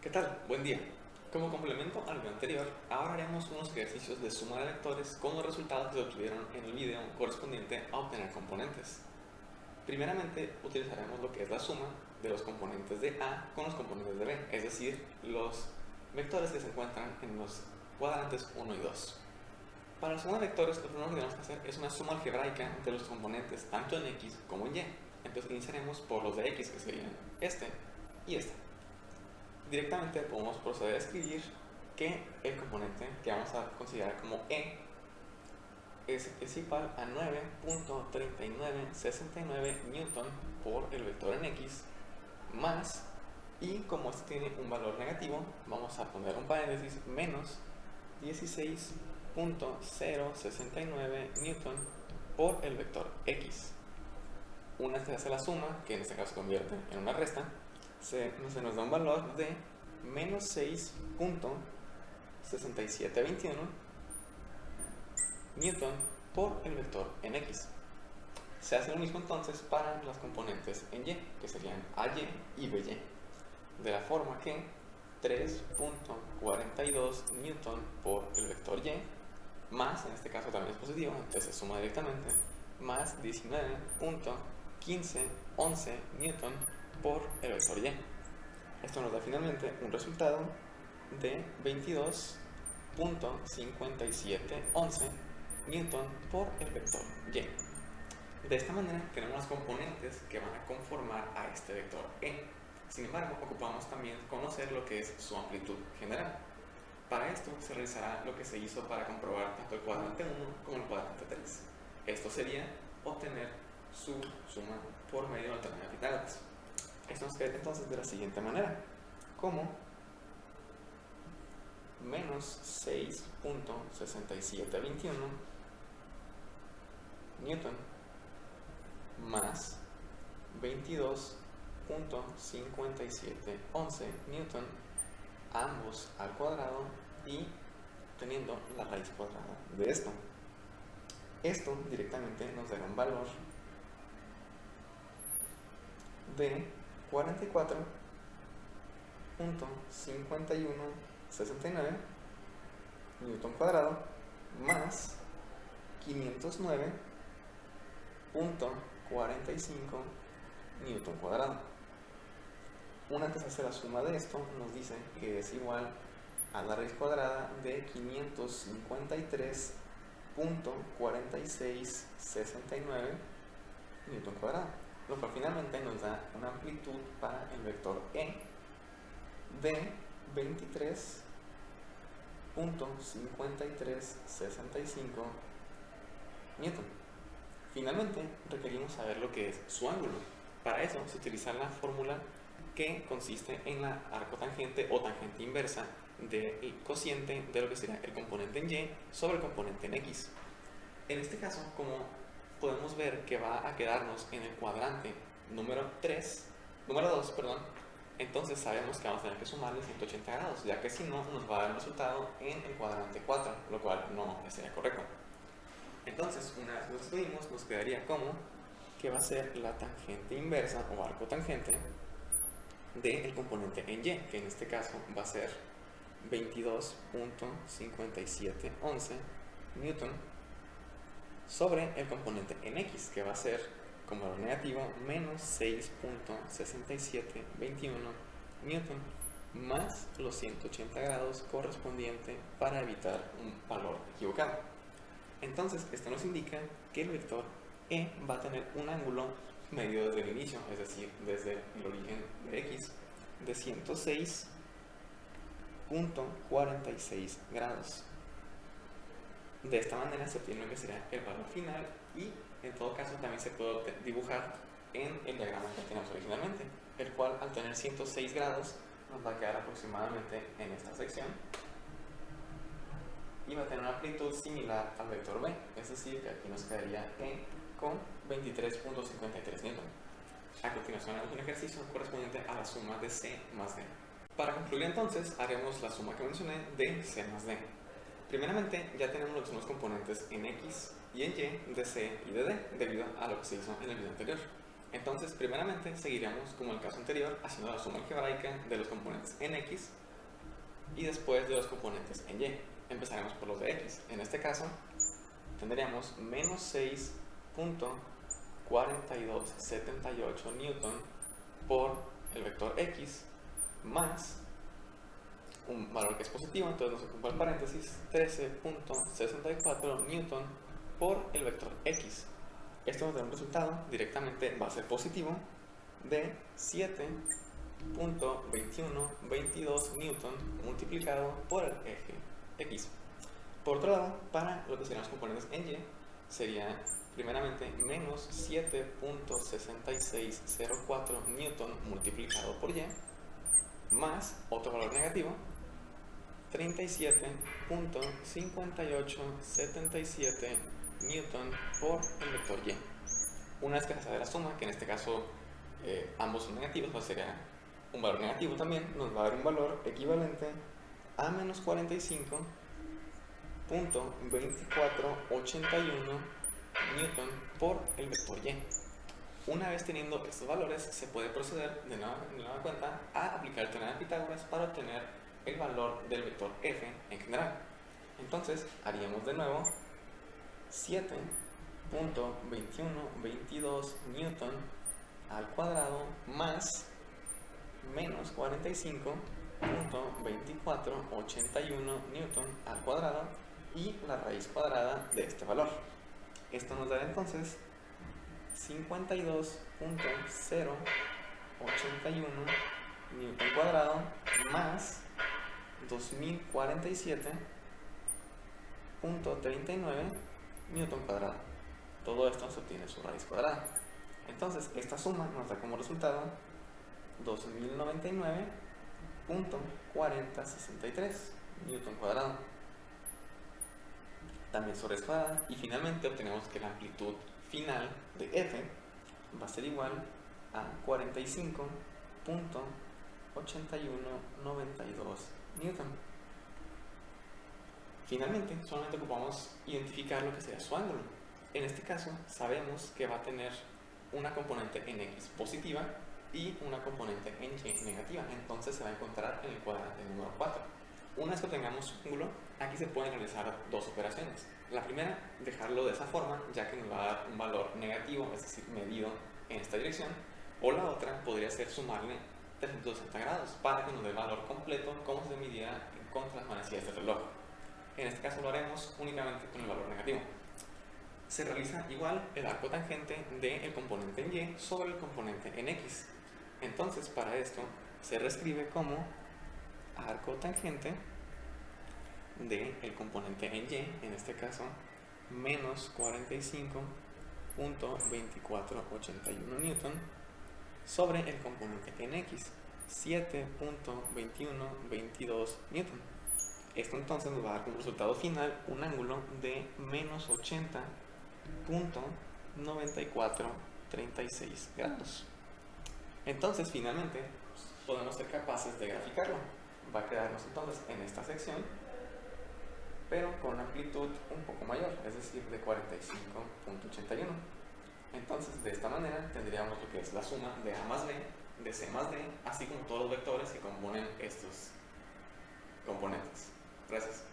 ¿Qué tal? Buen día. Como complemento al video anterior, ahora haremos unos ejercicios de suma de vectores con los resultados que se obtuvieron en el video correspondiente a obtener componentes. Primeramente, utilizaremos lo que es la suma de los componentes de A con los componentes de B, es decir, los vectores que se encuentran en los cuadrantes 1 y 2. Para la suma de vectores, lo primero que tenemos que hacer es una suma algebraica de los componentes tanto en X como en Y. Entonces iniciaremos por los de X, que serían este y este. Directamente podemos proceder a escribir que el componente que vamos a considerar como E es igual a 9.3969 newton por el vector en X más, y como este tiene un valor negativo, vamos a poner un paréntesis, menos 16.069 newton por el vector X. Una vez se hace la suma, que en este caso se convierte en una resta, se nos da un valor de menos 6.6721 newton por el vector en X. Se hace lo mismo entonces para las componentes en Y, que serían AY y BY, de la forma que 3.42 newton por el vector Y, más, en este caso también es positivo, entonces se suma directamente, más 19.1511 newton por el vector Y. Esto nos da finalmente un resultado de 22.5711 newton por el vector Y. De esta manera tenemos las componentes que van a conformar a este vector E. Sin embargo, ocupamos también conocer lo que es su amplitud general. Para esto se realizará lo que se hizo para comprobar tanto el cuadrante 1 como el cuadrante 3. Esto sería obtener su suma por medio del teorema de Pitágoras. Esto nos queda entonces de la siguiente manera, como menos 6.6721 newton más 22.5711 newton, ambos al cuadrado y teniendo la raíz cuadrada de esto. Esto directamente nos dará un valor de 44.5169 newton cuadrado más 509.45 newton cuadrado. Una vez se hace la suma de esto, nos dice que es igual a la raíz cuadrada de 553.4669 newton cuadrado, lo cual finalmente nos da una amplitud para el vector E de 23.5365 newton. Finalmente requerimos saber lo que es su ángulo. Para eso se utiliza la fórmula que consiste en la arcotangente o tangente inversa del cociente de lo que sería el componente en Y sobre el componente en X. En este caso, como podemos ver que va a quedarnos en el cuadrante número 2, entonces sabemos que vamos a tener que sumarle 180 grados, ya que si no nos va a dar un resultado en el cuadrante 4, lo cual no sería correcto. Entonces, una vez lo escribimos, nos quedaría como que va a ser la tangente inversa o arcotangente del componente en Y, que en este caso va a ser 22.5711 newton sobre el componente en X, que va a ser como valor negativo menos 6.6721 newton más los 180 grados correspondiente para evitar un valor equivocado. Entonces, esto nos indica que el vector E va a tener un ángulo medio desde el inicio, es decir, desde el origen de X, de 106.46 grados. De esta manera se obtiene lo que será el valor final y en todo caso también se puede dibujar en el diagrama que tenemos originalmente, el cual al tener 106 grados nos va a quedar aproximadamente en esta sección y va a tener una amplitud similar al vector B, es decir, que aquí nos quedaría E con 23.53 newton. A continuación haremos un ejercicio correspondiente a la suma de C más D. Para concluir entonces, haremos la suma que mencioné de C más D. Primeramente, ya tenemos lo que son los componentes en X y en Y de C y de D, debido a lo que se hizo en el video anterior. Entonces, primeramente seguiremos como en el caso anterior, haciendo la suma algebraica de los componentes en X y después de los componentes en Y. Empezaremos por los de X. En este caso, tendríamos menos 6.4278 newton por el vector X más un valor que es positivo, entonces nos ocupa el paréntesis 13.64 newton por el vector X. Esto nos da un resultado, directamente va a ser positivo, de 7.2122 newton multiplicado por el eje X. Por otro lado, para lo que serían los componentes en Y, sería primeramente menos 7.6604 newton multiplicado por Y, más otro valor negativo, 37.5877 newton por el vector Y. Una vez que se sabe la suma, que en este caso ambos son negativos, pues sería un valor negativo también, nos va a dar un valor equivalente a menos 45.2481 newton por el vector Y. Una vez teniendo estos valores, se puede proceder de nueva cuenta a aplicar el teorema de Pitágoras para obtener el valor del vector f en general. Entonces, haríamos de nuevo 7.2122 newton al cuadrado más menos 45.2481 newton al cuadrado y la raíz cuadrada de este valor. Esto nos dará entonces 52.081 newton cuadrado más 2047.39 newton cuadrado. Todo esto se obtiene su raíz cuadrada. Entonces, esta suma nos da como resultado 2099.4063 newton cuadrado. También su raíz cuadrada. Y finalmente obtenemos que la amplitud final de F va a ser igual a 45.8192 newton. Finalmente, solamente ocupamos identificar lo que sería su ángulo. En este caso, sabemos que va a tener una componente en X positiva y una componente en Y negativa. Entonces se va a encontrar en el cuadrante número 4. Una vez que tengamos su ángulo, aquí se pueden realizar dos operaciones. La primera, dejarlo de esa forma, ya que nos va a dar un valor negativo, es decir, medido en esta dirección. O la otra podría ser sumarle 360 grados para que nos dé el valor completo como se midiera contra las manecillas del reloj. En este caso lo haremos únicamente con el valor negativo. Se realiza igual el arco tangente del componente en Y sobre el componente en X. Entonces, para esto se reescribe como arco tangente del componente en Y, en este caso, menos 45.2481 newton sobre el componente en X, 7.2122 newton. Esto entonces nos va a dar como resultado final un ángulo de menos 80.9436 grados. Entonces, finalmente, podemos ser capaces de graficarlo. Va a quedarnos entonces en esta sección, pero con amplitud un poco mayor, es decir, de 45.81. Entonces, de esta manera tendríamos lo que es la suma de A más B, de C más D, así como todos los vectores que componen estos componentes. Gracias.